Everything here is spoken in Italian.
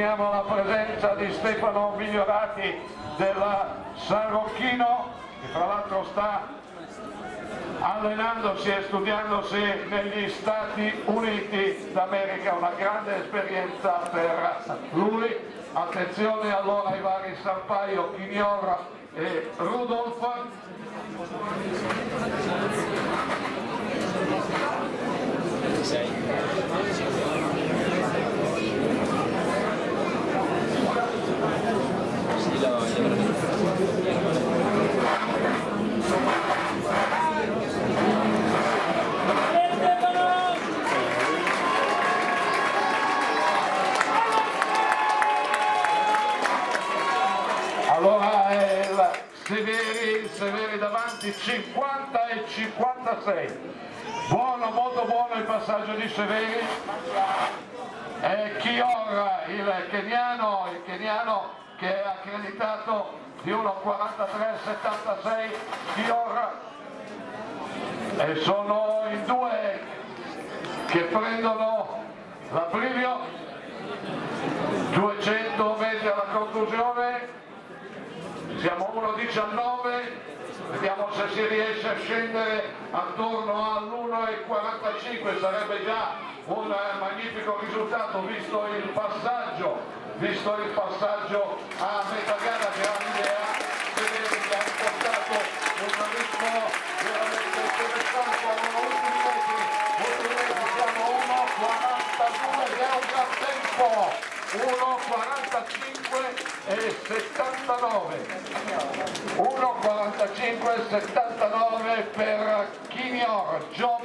Sottolineiamo la presenza di Stefano Migliorati della San Rocchino, che tra l'altro sta allenandosi e studiandosi negli Stati Uniti d'America, una grande esperienza per lui. Attenzione allora ai vari Sarpaio, Chinior e Rudolf. Allora è il Severi davanti, 50 e 56. Buono, molto buono il passaggio di Severi. E Chior, il keniano che è accreditato di 1,43,76. Chior, e sono in due che prendono l'abbrivio. 200 metri alla conclusione. Siamo 1,19, vediamo se si riesce a scendere attorno all'1,45, sarebbe già un magnifico risultato visto il passaggio a metà gara che ha l'idea, vedete che ha impostato un ritmo veramente interessante. Allora ultimi metri siamo 1,42 che è un gran tempo, 1,45 e 79, 1,45 e 79 per Chinior. Job